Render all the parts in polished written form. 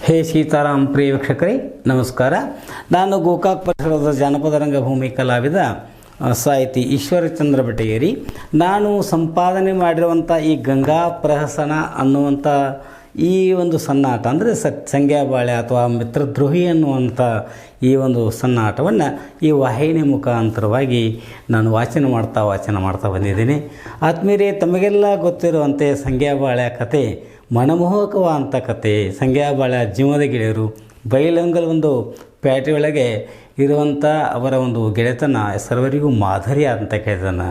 ಹೇ ಸೀತಾರಾಮ್ ಪ್ರಿಯ ವೀಕ್ಷಕರೇ ನಮಸ್ಕಾರ. ನಾನು ಗೋಕಾಕ್ ಪರಿಸರದ ಜಾನಪದ ರಂಗಭೂಮಿ ಕಲಾವಿದ ಸಾಹಿತಿ ಈಶ್ವರಚಂದ್ರ ಬೆಟಗೇರಿ. ನಾನು ಸಂಪಾದನೆ ಮಾಡಿರುವಂಥ ಈ ಗಂಗಾ ಪ್ರಹಸನ ಅನ್ನುವಂಥ ಈ ಒಂದು ಸನ್ನಾಟ ಅಂದರೆ ಸಂಗ್ಯಾಬಾಳೆ ಅಥವಾ ಮಿತ್ರದ್ರೋಹಿ ಅನ್ನುವಂಥ ಈ ಒಂದು ಸನ್ನಾಟವನ್ನು ಈ ವಾಹಿನಿ ಮುಖಾಂತರವಾಗಿ ನಾನು ವಾಚನ ಮಾಡ್ತಾ ಬಂದಿದ್ದೀನಿ. ಆತ್ಮೀಯರೇ, ತಮಗೆಲ್ಲ ಗೊತ್ತಿರುವಂತೆ ಸಂಗ್ಯಾಬಾಳೆ ಕತೆ ಮನಮೋಹಕವಾದಂಥ ಕತೆ. ಸಂಗ್ಯಾಬಾಳೆ ಜೀವದ ಗೆಳೆಯರು ಬೈಲಂಗಲ್ ಒಂದು ಪ್ಯಾಟೆಯೊಳಗೆ ಇರುವಂಥ ಅವರ ಒಂದು ಗೆಳೆತನ ಸರ್ವರಿಗೂ ಮಾದರಿಯಾದಂಥ ಗೆಳೆತನ.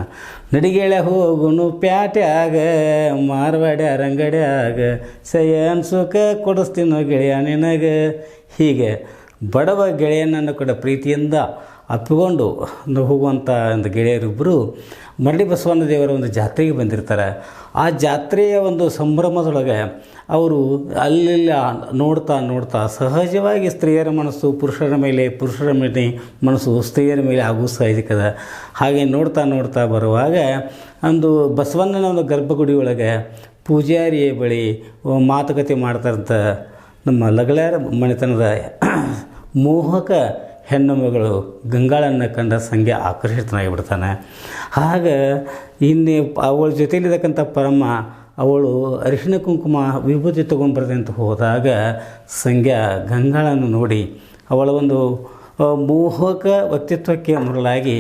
ನಡಿಗೆಳೆ ಹೋಗುನು ಪ್ಯಾಟ್ಯಾಗ ಮಾರ್ವಾಡ್ಯ ರಂಗಡ್ಯಾಗ ಸಯನ್ ಸುಖ ಕೊಡಿಸ್ತೀನೋ ಗೆಳೆಯ ನಿನಗೆ. ಹೀಗೆ ಬಡವ ಗೆಳೆಯನನ್ನು ಕೂಡ ಪ್ರೀತಿಯಿಂದ ಅಪ್ಪಿಕೊಂಡು ಹೋಗುವಂಥ ಒಂದು ಗೆಳೆಯರಿಬ್ಬರು ಮರಡಿ ಬಸವಣ್ಣ ದೇವರ ಒಂದು ಜಾತ್ರೆಗೆ ಬಂದಿರ್ತಾರೆ. ಆ ಜಾತ್ರೆಯ ಒಂದು ಸಂಭ್ರಮದೊಳಗೆ ಅವರು ಅಲ್ಲೆಲ್ಲ ನೋಡ್ತಾ ಸಹಜವಾಗಿ ಸ್ತ್ರೀಯರ ಮನಸ್ಸು ಪುರುಷರ ಮೇಲೆ ಮನಸ್ಸು ಸ್ತ್ರೀಯರ ಮೇಲೆ ಆಗೂ ಸಹಜಕ್ಕದ. ಹಾಗೆ ನೋಡ್ತಾ ಬರುವಾಗ ಒಂದು ಬಸವಣ್ಣನ ಒಂದು ಗರ್ಭಗುಡಿ ಒಳಗೆ ಪೂಜಾರಿಯ ಬಳಿ ಮಾತುಕತೆ ಮಾಡ್ತಾರಂಥ ನಮ್ಮ ಲಗಳಾರ ಮನೆತನದ ಮೋಹಕ ಹೆಣ್ಣು ಮಗಳು ಗಂಗಾಳನ್ನು ಕಂಡ ಸಂಗ್ಯಾ ಆಕರ್ಷಿತನಾಗಿ ಬಿಡ್ತಾನೆ. ಆಗ ಇನ್ನು ಅವಳ ಜೊತೆಯಲ್ಲಿರ್ತಕ್ಕಂಥ ಪರಮ ಅವಳು ಅರಿಶಿಣ ಕುಂಕುಮ ವಿಭೂತಿ ತೊಗೊಂಡ್ಬರ್ದೆ ಅಂತ ಹೋದಾಗ ಸಂಗ್ಯಾ ಗಂಗಾಳನ್ನು ನೋಡಿ ಅವಳ ಒಂದು ಮೋಹಕ ವ್ಯಕ್ತಿತ್ವಕ್ಕೆ ಮರಳಾಗಿ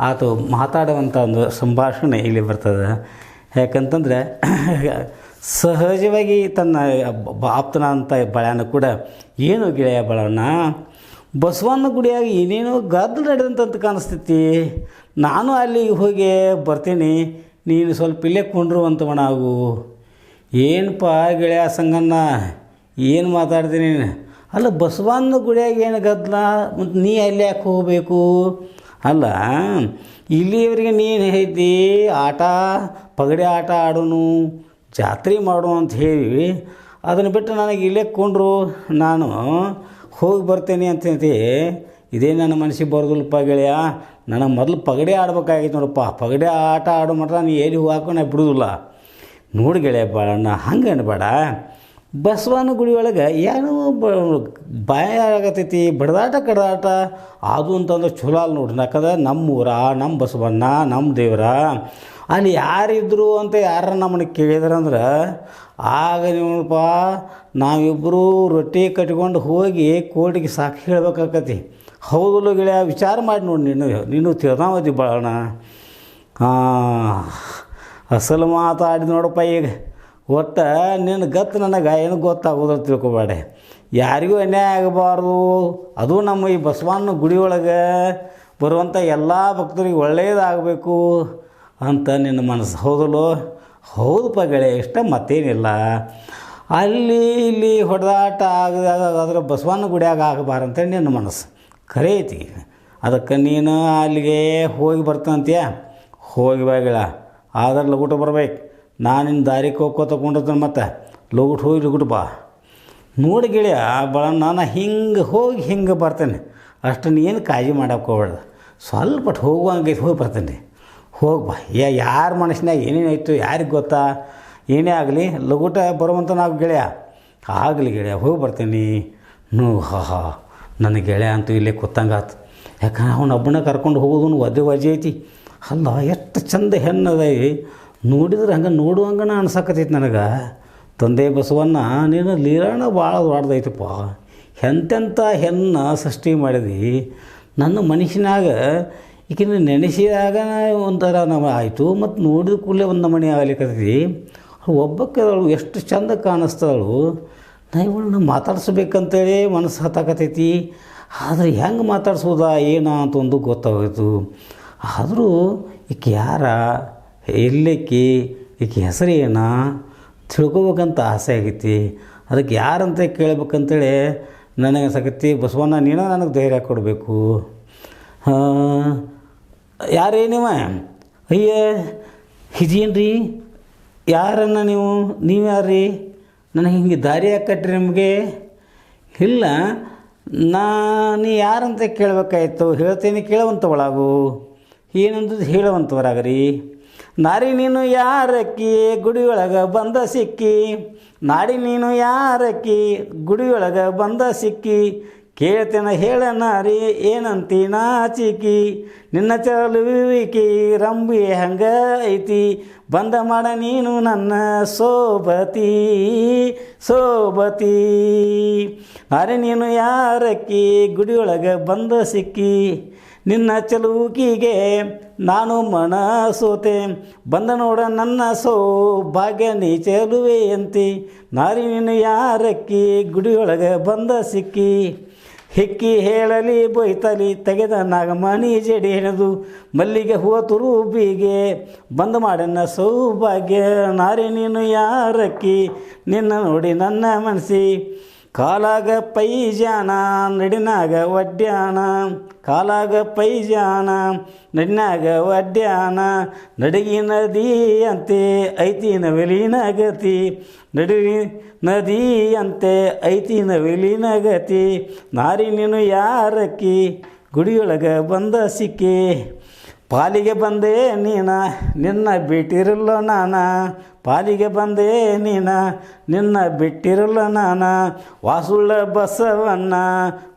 ಆತ ಮಾತಾಡುವಂಥ ಒಂದು ಸಂಭಾಷಣೆ ಇಲ್ಲಿ ಬರ್ತದೆ. ಯಾಕಂತಂದರೆ ಸಹಜವಾಗಿ ತನ್ನ ಆಪ್ತನ ಅಂತ ಬಳ್ಯಾನ ಕೂಡ ಏನು ಗೆಳೆಯ ಬಳಣ್ಣ, ಬಸವಣ್ಣ ಗುಡಿಯಾಗಿ ಏನೇನೋ ಗದ್ದಲ ನಡೆದಂತ ಕಾಣಿಸ್ತೈತಿ, ನಾನು ಅಲ್ಲಿಗೆ ಹೋಗಿ ಬರ್ತೀನಿ, ನೀನು ಸ್ವಲ್ಪ ಇಲ್ಲೇ ಕೊಂಡ್ರುವಂತವಣ ಆಗು. ಏನಪ್ಪ ಗೆಳೆಯ ಸಂಗಣ್ಣ ಏನು ಮಾತಾಡ್ತೀನಿ? ಅಲ್ಲ, ಬಸವಣ್ಣ ಗುಡಿಯಾಗಿ ಏನು ಗದ್ದಲ, ಮತ್ತು ನೀ ಅಲ್ಲಿ ಯಾಕೆ ಹೋಗಬೇಕು? ಅಲ್ಲ, ಇಲ್ಲಿಯವರೆಗೆ ನೀನು ಹೇಳ್ತಿ ಪಗಡೆ ಆಟ ಆಡೋನು, ಜಾತ್ರೆ ಮಾಡು ಅಂತ ಹೇಳಿ ಅದನ್ನು ಬಿಟ್ಟು ನನಗೆ ಇಲ್ಲೇ ಕೊಂಡ್ರು, ನಾನು ಹೋಗಿ ಬರ್ತೇನೆ ಅಂತಂತೆ. ಇದೇ ನನ್ನ ಮನಸ್ಸಿಗೆ ಬರೋದಿಲ್ಲಪ್ಪ ಗೆಳೆಯ, ನನಗೆ ಮೊದಲು ಪಗಡೆ ಆಡ್ಬೇಕಾಗಿತ್ತು ನೋಡಪ್ಪ. ಪಗಡೆ ಆಟ ಆಡೋ ಮಟ್ಟ ನೀ ಎಲ್ಲಿ ಹೋಗಾಕೋ ನಾ ಬಿಡೋದಿಲ್ಲ. ನೋಡಿ ಗೆಳೆಯ ಬಾಳಣ್ಣ, ಹಂಗೆ ಅನ್ಬೇಡ. ಬಸವಣ್ಣ ಗುಡಿ ಒಳಗೆ ಏನೋ ಭಯ ಆಗತೈತಿ, ಬಡದಾಟ ಕಡದಾಟ ಅದು ಅಂತಂದ್ರೆ ಚಲೋ ಅಲ್ಲ ನೋಡ್ರಿ. ಯಾಕಂದ್ರೆ ನಮ್ಮೂರ, ನಮ್ಮ ಬಸವಣ್ಣ, ನಮ್ಮ ದೇವರ ಅಲ್ಲಿ ಯಾರಿದ್ರು ಅಂತ ಯಾರ ನಮ್ಮನ್ನು ಕೇಳಿದ್ರಂದ್ರೆ ಆಗ ನೋಡಪ್ಪ ನಾವಿಬ್ಬರು ರೊಟ್ಟಿ ಕಟ್ಕೊಂಡು ಹೋಗಿ ಕೋರ್ಟಿಗೆ ಸಾಕ್ಷಿ ಹೇಳ್ಬೇಕಾಕತಿ. ಹೌದಲ್ಲ ಗೆಳೆಯ, ವಿಚಾರ ಮಾಡಿ ನೋಡಿ, ನೀನು ತಿಳ್ದಾವದಿ ಬಾಳಣ್ಣ. ಅಸಲು ಮಾತಾಡಿ ನೋಡಪ್ಪ. ಈಗ ಒಟ್ಟು ನಿನ್ನ ಗತ್ತು ನನಗೆ ಏನು ಗೊತ್ತಾಗೋದ್ರ ತಿಳ್ಕೊಬೇಡ. ಯಾರಿಗೂ ಅನ್ಯಾಯ ಆಗಬಾರ್ದು. ಅದು ನಮ್ಮ ಈ ಬಸವಣ್ಣ ಗುಡಿ ಒಳಗೆ ಬರುವಂಥ ಎಲ್ಲ ಭಕ್ತರಿಗೆ ಒಳ್ಳೆಯದಾಗಬೇಕು ಅಂತ ನಿನ್ನ ಮನಸ್ಸು. ಹೌದಲ್ಲೋ? ಹೌದಪ್ಪ ಗೆಳೆಯ, ಇಷ್ಟ ಮತ್ತೇನಿಲ್ಲ. ಅಲ್ಲಿ ಇಲ್ಲಿ ಹೊಡೆದಾಟ ಆಗದಾಗ ಅದರ ಬಸವಣ್ಣ ಗುಡಿಯಾಗ ಆಗಬಾರಂತೇಳಿ ನಿನ್ನ ಮನಸ್ಸು ಖರೆ ಐತಿ. ಅದಕ್ಕೆ ನೀನು ಅಲ್ಲಿಗೆ ಹೋಗಿ ಬರ್ತಾನಂತೀಯ, ಹೋಗಿ ಬಾಗಿಳ ಆದ್ರೆ ಲಗುಟ ಬರ್ಬೇಕು. ನಾನು ನಿನ್ನ ದಾರಿಗೆ ತಗೊಂಡಿರ್ತಾನೆ, ಮತ್ತು ಲಗುಟ್ ಬಾ. ನೋಡಿ ಗೆಳೆಯ ಬಳಣ್ಣ, ನಾನು ಹಿಂಗೆ ಬರ್ತೇನೆ ಅಷ್ಟು ನೀನು ಕಾಳಜಿ ಮಾಡಕ್ಕೆ ಹೋಗ್ಬೇಡ. ಸ್ವಲ್ಪ ಹೋಗುವಂಗೈತೆ, ಹೋಗಿ ಬರ್ತೇನೆ, ಹೋಗಿ ಬಾ. ಯಾರ ಮನಸ್ಸಿನಾಗ ಏನೇನಾಯ್ತು ಯಾರಿಗೆ ಗೊತ್ತಾ? ಏನೇ ಆಗಲಿ ಲಗುಟ ಬರುವಂಥ ನಾವು ಗೆಳೆಯ ಆಗಲಿ ಗೆಳೆಯ, ಹೋಗಿ ಬರ್ತೀನಿ. ನನ್ನ ಗೆಳೆಯ ಅಂತೂ ಇಲ್ಲೇ ಕೂತಂಗಾತು. ಯಾಕಂದ್ರೆ ಅವನ ಹಬ್ಬನ ಕರ್ಕೊಂಡು ಹೋಗೋದು ವಜೆ ಐತಿ. ಅಲ್ಲ, ಎಷ್ಟು ಚಂದ ಹೆಣ್ಣದ ನೋಡಿದ್ರೆ ಹಂಗೆ ನೋಡುವಂಗನ ಅನ್ಸಕತ್ತೈತಿ ನನಗೆ. ತಂದೆ ಬಸವಣ್ಣ, ನೀನು ಲೀಲಾಣ ಭಾಳ ದೊಡ್ಡದೈತಪ್ಪ. ಎಂತೆಂಥ ಹೆಣ್ಣು ಸೃಷ್ಟಿ ಮಾಡಿದಿ. ನನ್ನ ಮನುಷ್ಯನಾಗ ಈಗಿನ ನೆನೆಸಿದಾಗ ಒಂಥರ ನಾವು ಆಯಿತು, ಮತ್ತು ನೋಡಿದ ಕೂಡಲೇ ಒಂದು ನಮೂನೆ ಆಗಲಿಕ್ಕತ್ತೈತಿ. ಒಬ್ಬಕ್ಕೆ ಅವಳು ಎಷ್ಟು ಚಂದ ಕಾಣಿಸ್ತಳು. ನಾ ಇವಳನ್ನ ಮಾತಾಡ್ಸ್ಬೇಕಂತೇಳಿ ಮನಸ್ಸು ಹತ್ತಾಕತ್ತೈತಿ. ಆದರೆ ಹೆಂಗೆ ಮಾತಾಡ್ಸೋದಾ ಏನ ಅಂತ ಒಂದು ಗೊತ್ತಾಗೋಯ್ತು. ಆದರೂ ಈಕೆ ಯಾರ, ಎಲ್ಲೇಕಿ, ಈಕೆ ಹೆಸರು ಏನ ತಿಳ್ಕೊಬೇಕಂತ ಆಸೆ ಆಗೈತಿ. ಅದಕ್ಕೆ ಯಾರಂತ ಕೇಳ್ಬೇಕಂತೇಳಿ ನನಗೆ ಅನ್ಸಕತ್ತಿ. ಬಸವಣ್ಣ, ನೀನು ನನಗೆ ಧೈರ್ಯ ಕೊಡಬೇಕು. ಯಾರೇ ನೀವ? ಅಯ್ಯ ಇದೇನು ರೀ, ಯಾರನ್ನ ನೀವು ಯಾರ್ರೀ? ನನಗೆ ಹಿಂಗೆ ದಾರಿ ಯಾಕೆ ಕಟ್ಟ್ರಿ ನಿಮಗೆ? ಇಲ್ಲ, ನೀ ಯಾರಂತ ಕೇಳಬೇಕಾಯ್ತು. ಹೇಳ್ತೇನೆ, ಕೇಳುವಂಥವಳಾಗು. ಏನಂದ್ರೆ ಹೇಳುವಂಥವರಾಗ್ರಿ. ನಾರಿ ನೀನು ಯಾರಕ್ಕಿ ಗುಡಿಯೊಳಗೆ ಬಂದ ಸಿಕ್ಕಿ, ನಾಡಿ ನೀನು ಯಾರಕ್ಕಿ ಗುಡಿಯೊಳಗೆ ಬಂದ ಸಿಕ್ಕಿ, ಕೇಳ್ತೇನೆ ಹೇಳ ನಾರಿ ಏನಂತಿ ನಾಚಿಕಿ, ನಿನ್ನ ಚಲುವಿಕಿ ರಂಬಿ ಹಂಗ ಐತಿ, ಬಂದ ಮಾಡ ನೀನು ನನ್ನ ಸೋಬತಿ ಸೋಬತಿ. ನಾರಿ ನೀನು ಯಾರಕ್ಕಿ ಗುಡಿಯೊಳಗೆ ಬಂದ ಸಿಕ್ಕಿ, ನಿನ್ನ ಚಲುಕಿಗೆ ನಾನು ಮನ ಸೋತೆ, ಬಂದ ನೋಡ ನನ್ನ ಸೌಭಾಗ್ಯ ನೀ ಚೆಲುವೆ ಅಂತಿ. ನಾರಿ ನೀನು ಯಾರಕ್ಕಿ ಗುಡಿಯೊಳಗೆ ಬಂದ ಸಿಕ್ಕಿ, ಹಿಕ್ಕಿ ಹೇಳಲಿ ಬೊಯ್ತಲಿ ತೆಗೆದ ನಾಗಮಣಿ ಜಡಿ ಹೆಣೆದು, ಮಲ್ಲಿಗೆ ಹೂವ ತುರುಬಿಗೆ ಬಂದ ಮಾಡನ್ನ ಸೌಭಾಗ್ಯ. ನಾರಿ ನೀನು ಯಾರಕ್ಕಿ ನಿನ್ನ ನೋಡಿ ನನ್ನ ಮನಸಿ, ಕಾಲಾಗ ಪೈಜಾನ ನಡಿನಾಗ ಒಡ್ಯಾಣ, ಕಾಲಾಗ ಪೈಜಾನ ನಡಿನಾಗ ಒಡ್ಯಾಣ, ನಡಗಿ ನದಿ ಅಂತೆ ಐತಿ ನವಿಲಿನ ಗತಿ, ನಡುವಿ ನದಿ ಅಂತೆ ಐತಿ ನವಿಲಿನ ಗತಿ. ನಾರಿ ನೀನು ಯಾರಕ್ಕಿ ಗುಡಿಯೊಳಗೆ ಬಂದ ಸಿಕ್ಕಿ, ಪಾಲಿಗೆ ಬಂದೆ ನೀನ ನಿನ್ನ ಬಿಟ್ಟಿರಲ್ಲ ನಾನ, ಪಾಲಿಗೆ ಬಂದೆ ನೀನ ನಿನ್ನ ಬಿಟ್ಟಿರಲ್ಲ ನಾನ. ವಾಸುಳ್ಳ ಬಸವನ್ನ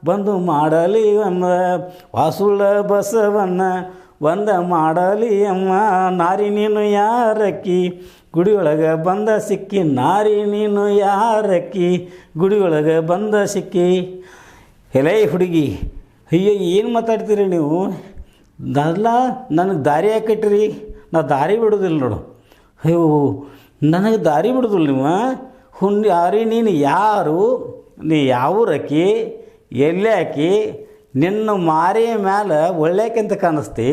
ಬಂದು ಮಾಡಲಿ ಅಮ್ಮ, ವಾಸುಳ್ಳ ಬಸವನ್ನ ಬಂದ ಮಾಡಲಿ ಅಮ್ಮ. ನಾರಿ ನೀನು ಯಾರಕ್ಕಿ ಗುಡಿಯೊಳಗೆ ಬಂದ ಸಿಕ್ಕಿ, ನಾರಿ ನೀನು ಯಾರಕ್ಕಿ ಗುಡಿಯೊಳಗೆ ಬಂದ ಸಿಕ್ಕಿ. ಎಲೈ ಹುಡುಗಿ, ಅಯ್ಯೋ ಏನು ಮಾತಾಡ್ತೀರಿ ನೀವು, ನನಗೆ ದಾರಿ ಹಾಕಿಟ್ರಿ, ನಾ ದಾರಿ ಬಿಡೋದಿಲ್ಲ ನೋಡು. ಅಯ್ಯೋ ನನಗೆ ದಾರಿ ಬಿಡೋದಿಲ್ಲ ನೀವು. ಯಾರಿ ನೀನು ಯಾರು, ನೀ ಯಾವೂರಕ್ಕಿ ಎಲ್ಲೇ ಹಾಕಿ, ನಿನ್ನ ಮಾರಿಯ ಮ್ಯಾಲೆ ಒಳ್ಳೆಕಂತ ಕಾಣಿಸ್ತಿ,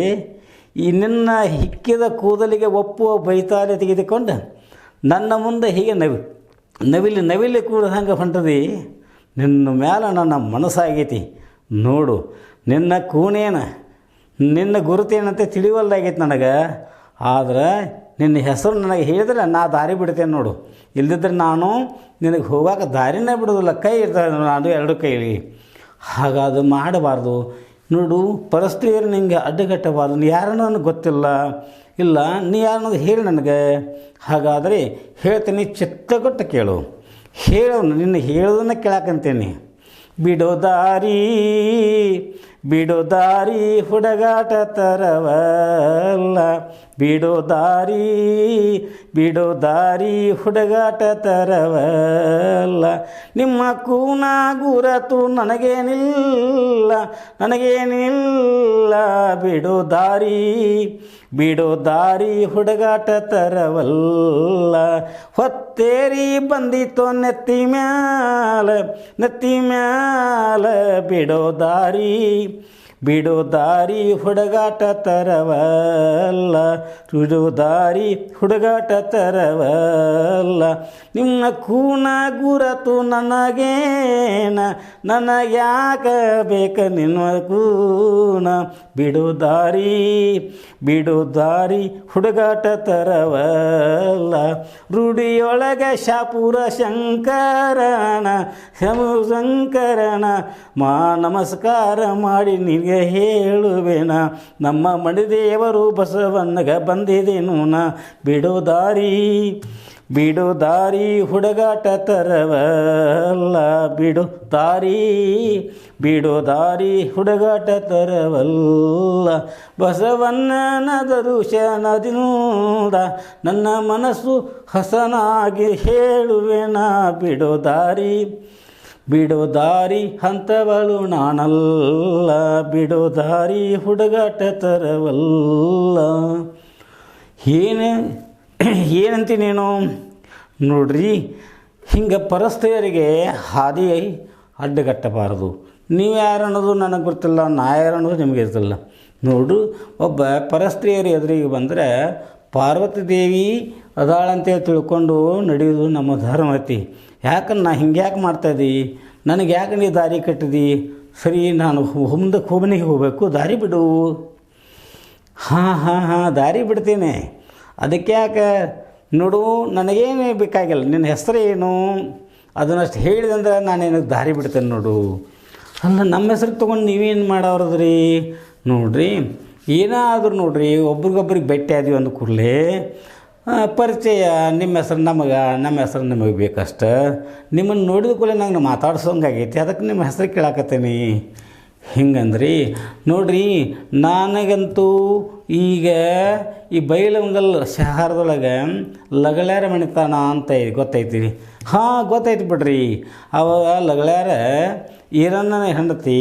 ಈ ನಿನ್ನ ಹಿಕ್ಕಿದ ಕೂದಲಿಗೆ ಒಪ್ಪುವ ಬೈತಾಲೆ ತೆಗೆದುಕೊಂಡು ನನ್ನ ಮುಂದೆ ಹೀಗೆ ನವಿಲಿ ಕೂಡ ಹಂಗೆ ಹೊಂಟದಿ. ನಿನ್ನ ಮ್ಯಾಲೆ ನನ್ನ ಮನಸ್ಸಾಗೈತಿ ನೋಡು, ನಿನ್ನ ಕೂನೇನ ನಿನ್ನ ಗುರುತೇನಂತೆ ತಿಳಿವಲ್ದಾಗೈತೆ ನನಗೆ. ಆದ್ರೆ ನಿನ್ನ ಹೆಸರು ನನಗೆ ಹೇಳಿದ್ರೆ ನಾ ದಾರಿ ಬಿಡ್ತೇನೆ ನೋಡು, ಇಲ್ದಿದ್ರೆ ನಾನು ನಿನಗೆ ಹೋಗಾಕ ದಾರಿನೇ ಬಿಡೋದಿಲ್ಲ. ಕೈ ಇರ್ತದೆ ನಾನು ಎರಡು ಕೈಲಿ, ಹಾಗಾದು ಮಾಡಬಾರ್ದು ನೋಡು. ಪರಿಸ್ಥಿತಿಯರು ನಿನಗೆ ಅಡ್ಡಗಟ್ಟಬಾರ್ದು. ನೀ ಯಾರನ್ನೋ ನನಗೆ ಗೊತ್ತಿಲ್ಲ, ಇಲ್ಲ ನೀ ಯಾರನ್ನೋದು ಹೇಳಿ ನನಗೆ. ಹಾಗಾದರೆ ಹೇಳ್ತೀನಿ, ಚಿತ್ತಗೊಟ್ಟು ಕೇಳು. ನಿನ್ನ ಹೇಳೋದನ್ನು ಕೇಳಾಕಂತೇನೆ. ಬಿಡೋ ದಾರಿ ಹುಡುಗಾಟ ತರವಲ್ಲ, ಬಿಡೋ ದಾರಿ ಹುಡುಗಾಟ ತರವಲ್ಲ. ನಿಮ್ಮ ಕೂನ ಗುರತು ನನಗೇನಿಲ್ಲ, ಬಿಡೋ ದಾರಿ ಹುಡುಗಾಟ ತರವಲ್ಲ. ಹೊತ್ತೇರಿ ಬಂದಿತೋ ನೆತ್ತಿ ಮ್ಯಾಲ, ಬಿಡೋ ದಾರಿ ಹುಡುಗಾಟ ತರವಲ್ಲ, ಹುಡುಗಾಟ ತರವಲ್ಲ. ನಿಮ್ಮ ಕೂನ ಗುರತು ನನಗೇನ, ನನಗ್ಯಾಕ ಬೇಕ ನಿನ್ನ ಕೂನ. ಬಿಡೋ ದಾರಿ ಹುಡುಗಾಟ ತರವಲ್ಲ. ರೂಢಿಯೊಳಗೆ ಶಾಪುರ ಶಂಕರನ ನಮಸ್ಕಾರ ಮಾಡಿ ನಿನಗೆ ಹೇಳುವೆನ, ನಮ್ಮ ಮಣಿದೇವರು ಬಸವಣ್ಣಗ ಬಂದಿದೇನು ನಾ. ಬಿಡೋ ದಾರಿ ಹುಡುಗಾಟ ತರವಲ್ಲ, ಬಿಡೋ ದಾರಿ ಹುಡುಗಾಟ ತರವಲ್ಲ. ಬಸವಣ್ಣನ ದರ್ಶನದಿಂದ ನನ್ನ ಮನಸ್ಸು ಹಸನಾಗಿ ಹೇಳುವೆನ. ಬಿಡೋ ದಾರಿ ಹಂತವಳು ನಾನಲ್ಲ, ಬಿಡೋ ದಾರಿ ಹುಡುಗಾಟ ತರವಲ್ಲ. ಏನಂತಿ ನೀನು ನೋಡ್ರಿ, ಹಿಂಗೆ ಪರಸ್ಥೆಯರಿಗೆ ಹಾದಿ ಅಡ್ಡಗಟ್ಟಬಾರದು. ನೀವು ಯಾರು ಅನ್ನೋದು ನನಗೆ ಗೊತ್ತಿಲ್ಲ, ನಾ ಯಾರು ಅನ್ನೋದು ನಿಮಗೆ ಗೊತ್ತಿಲ್ಲ. ನೋಡು, ಒಬ್ಬ ಪರಸ್ತ್ರೀಯರು ಎದುರಿಗೆ ಬಂದರೆ ಪಾರ್ವತಿ ದೇವಿ ಅದಾಳಂತೇಳಿ ತಿಳ್ಕೊಂಡು ನಡೆಯೋದು ನಮ್ಮ ಧರ್ಮ ಐತಿ. ಯಾಕಂದ್ರೆ ನಾ ಹಿಂಗೆ ಯಾಕೆ ಮಾಡ್ತಾಯಿದ್ದಿ, ನನಗೆ ಯಾಕೆ ನೀ ದಾರಿ ಕಟ್ಟಿದಿ, ಸರಿ ನಾನು ಮುಂದಕ್ಕೆ ಹೋಗನಿಗೆ ಹೋಗಬೇಕು, ದಾರಿ ಬಿಡು. ಹಾಂ ದಾರಿ ಬಿಡ್ತೀನಿ, ಅದಕ್ಕೆ ಯಾಕೆ ನೋಡು, ನನಗೇನು ಬೇಕಾಗಿಲ್ಲ, ನಿನ್ನ ಹೆಸರು ಏನು ಅದನ್ನಷ್ಟು ಹೇಳಿದಂದ್ರೆ ನಾನೇನು ದಾರಿ ಬಿಡ್ತೇನೆ ನೋಡು. ಅಲ್ಲ, ನಮ್ಮ ಹೆಸರು ತೊಗೊಂಡು ನೀವೇನು ಮಾಡೋರದ್ರಿ. ನೋಡ್ರಿ, ಏನಾದರೂ ನೋಡ್ರಿ ಒಬ್ರಿಗೊಬ್ರಿಗೆ ಭೇಟಿ ಆದ್ವಿ ಅಂದ ಕೂಡಲೇ ಪರಿಚಯ, ನಿಮ್ಮ ಹೆಸ್ರು ನಮಗೆ, ನಮ್ಮ ಹೆಸ್ರು ನಿಮಗೆ ಬೇಕಷ್ಟ. ನಿಮ್ಮನ್ನು ನೋಡಿದ ಕೂಡಲೇ ನಂಗೆ ಮಾತಾಡ್ಸೋಂಗಾಗೈತಿ, ಅದಕ್ಕೆ ನಿಮ್ಮ ಹೆಸ್ರು ಕೇಳಾಕತ್ತೀನಿ ಹಿಂಗಂದ್ರಿ. ನೋಡ್ರಿ ನನಗಂತೂ ಈಗ ಈ ಬೈಲಹೊಂಗಲ ಶಹರದೊಳಗೆ ಲಗಳಾರ ಮಣಿತಾನ ಅಂತ ಗೊತ್ತೈತಿ. ಹಾಂ ಗೊತ್ತೈತಿ ಬಿಡ್ರಿ. ಅವಾಗ ಲಗಳಾರ ಈರಣ್ಣನ ಹೆಂಡತಿ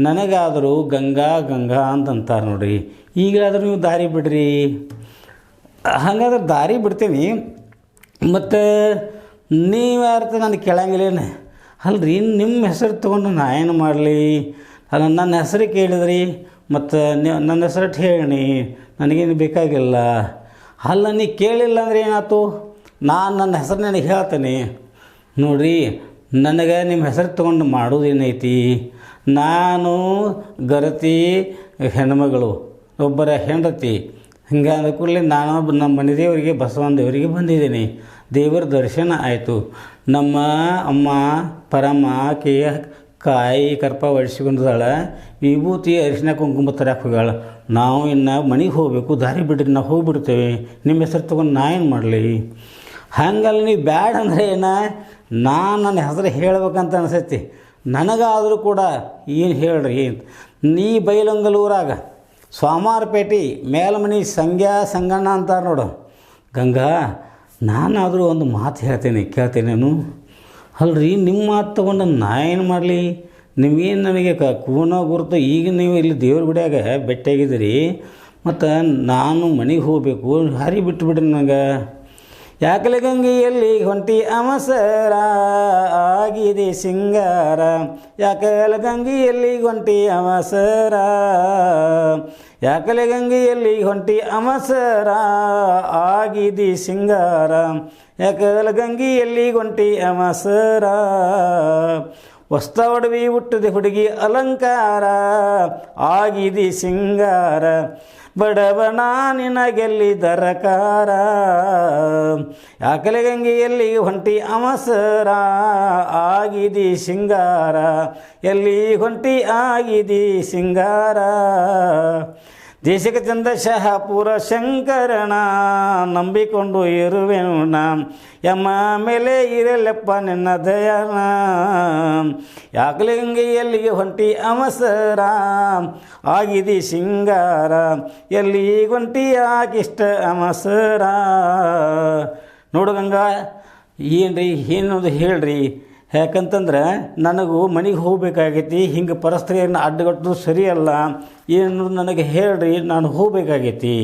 ನನಗಾದರೂ ಗಂಗಾ ಗಂಗಾ ಅಂತಂತಾರೆ ನೋಡ್ರಿ. ಈಗಲಾದರೂ ನೀವು ದಾರಿ ಬಿಡ್ರಿ. ಹಾಗಾದ್ರೆ ದಾರಿ ಬಿಡ್ತೀನಿ, ಮತ್ತು ನೀವು ಯಾರ್ತ ನನಗೆ ಕೇಳಂಗಿಲ್ಲೇನು? ಅಲ್ರಿ ನಿಮ್ಮ ಹೆಸರು ತೊಗೊಂಡು ನಾ ಏನು ಮಾಡಲಿ? ಅಲ್ಲ ನನ್ನ ಹೆಸರು ಕೇಳಿದ್ರಿ, ಮತ್ತು ನೀವು ನನ್ನ ಹೆಸರು ಹೇಳಿ, ನನಗೇನು ಬೇಕಾಗಿಲ್ಲ. ಅಲ್ಲ ನೀ ಕೇಳಿಲ್ಲ ಅಂದರೆ ಏನಾಯ್ತು? ನಾನು ನನ್ನ ಹೆಸರು ನನಗೆ ಹೇಳ್ತೇನೆ ನೋಡಿರಿ. ನನಗೆ ನಿಮ್ಮ ಹೆಸರು ತೊಗೊಂಡು ಮಾಡೋದೇನೈತಿ? ನಾನು ಗರತಿ ಹೆಣ್ಮಗಳು, ಒಬ್ಬರ ಹೆಂಡತಿ. ಹಿಂಗೆ ಅಂದ ಕೂಡಲೇ ನಾನು ನಮ್ಮ ಮನೆ ದೇವರಿಗೆ ಬಸವನ ದೇವರಿಗೆ ಬಂದಿದ್ದೀನಿ. ದೇವರ ದರ್ಶನ ಆಯಿತು. ನಮ್ಮ ಅಮ್ಮ ಪರಮ್ಮ ಆಕೆಯ ಕಾಯಿ ಕರ್ಪ ಹೊಡಿಸ್ಕೊಂಡಿದ್ದಾಳ, ವಿಭೂತಿ ಅರಿಶಿನ ಕುಂಕುಮ ತರಕ್ಕೆ ಹೋಗ್ಯಾಳ. ನಾವು ಇನ್ನು ಮನೆಗೆ ಹೋಗಬೇಕು, ದಾರಿ ಬಿಡ್ರಿ, ನಾವು ಹೋಗಿಬಿಡ್ತೇವೆ. ನಿಮ್ಮ ಹೆಸರು ತೊಗೊಂಡು ನಾ ಏನು ಮಾಡಲಿ? ಹಂಗಲ್ಲ, ನೀವು ಬ್ಯಾಡ ಅಂದರೆ ನಾನು ನನ್ನ ಹೆಸರು ಹೇಳ್ಬೇಕಂತ ಅನಿಸೈತಿ ನನಗಾದರೂ ಕೂಡ. ಏನು ಹೇಳ್ರಿ, ನೀ ಬೈಲಹೊಂಗಲ ಊರಾಗ ಸ್ವಾಮಾರಪೇಟೆ ಮೇಲ್ಮನಿ ಸಂಗ್ಯಾ ಸಂಗಣ್ಣ ಅಂತಾರೆ ನೋಡು ಗಂಗಾ. ನಾನಾದರೂ ಒಂದು ಮಾತು ಹೇಳ್ತೇನೆ, ಕೇಳ್ತೇನೇನು? ಅಲ್ರಿ ನಿಮ್ಮ ಮಾತು ತೊಗೊಂಡು ನಾ ಏನು ಮಾಡಲಿ? ನಿಮಗೇನು ನನಗೆ ಕೂನೋ ಗುರುತು. ಈಗ ನೀವು ಇಲ್ಲಿ ದೇವ್ರ ಗುಡಿಯಾಗ ಭೇಟಿಯಾಗಿದ್ದೀರಿ, ಮತ್ತು ನಾನು ಮನೆಗೆ ಹೋಗಬೇಕು, ಹಾರಿ ಬಿಟ್ಟುಬಿಡ್ರಿ ನನಗೆ. ಯಾಕಲೆ ಗಂಗೆಯಲ್ಲಿ ಹೊಂಟಿ ಅಮಸರ ಆಗಿದೆ ಸಿಂಗಾರ, ಯಾಕಲೆ ಗಂಗೆಯಲ್ಲಿ ಹೊಂಟಿ ಅಮಸರ, ಯಾಕಲೆ ಗಂಗೆಯಲ್ಲಿ ಹೊಂಟಿ ಅಮಸರ ಆಗಿದೆ ಸಿಂಗಾರ, ಯಾಕಲೆ ಗಂಗೆಯಲ್ಲಿ ಹೊಂಟಿ ಅಮಸರ. ಹೊಸ್ತ ಒಡವಿ ಹುಟ್ಟದೆ ಹುಡುಗಿ ಅಲಂಕಾರ ಆಗಿದೆ ಸಿಂಗಾರ, ಬಡವನ ನಿನಗೆಲ್ಲಿ ದರಕಾರ, ಯಾಕಲೆ ಗಂಗೆಯಲ್ಲಿ ಹೊಂಟಿ ಅಮಸರ ಆಗಿದೆ ಸಿಂಗಾರ, ಎಲ್ಲಿ ಹೊಂಟಿ ಆಗಿದೆ ಸಿಂಗಾರ. ದೇಶಕ್ಕೆ ಚಂದ ಶಹಾಪುರ ಶಂಕರಣ ನಂಬಿಕೊಂಡು ಇರುವೆನು ನಾ, ಯಮ್ಮ ಮೇಲೆ ಇರಲೆಪ್ಪ ನಿನ್ನ ದಯನ. ಯಾಕಲೆ ಗಂಗೆಯಲ್ಲಿ ಹೊಂಟಿ ಅಮಸರ ಆಗಿದೆ ಸಿಂಗಾರ, ಎಲ್ಲಿ ಹೊಂಟಿ ಆಗಿಷ್ಟ ಅಮಸರ. ನೋಡು ಗಂಗಾ, ಏನ್ರಿ ಏನದು ಹೇಳ್ರಿ. ಯಾಕಂತಂದ್ರೆ ನನಗೂ ಮನೆಗೆ ಹೋಗ್ಬೇಕಾಗೈತಿ. ಹಿಂಗೆ ಪರಸ್ತ್ರೀಯರನ್ನ ಅಡ್ಡಗಟ್ಟೋದು ಸರಿಯಲ್ಲ. ಏನು ನನಗೆ ಹೇಳ್ರಿ, ನಾನು ಹೋಗ್ಬೇಕಾಗೈತಿ.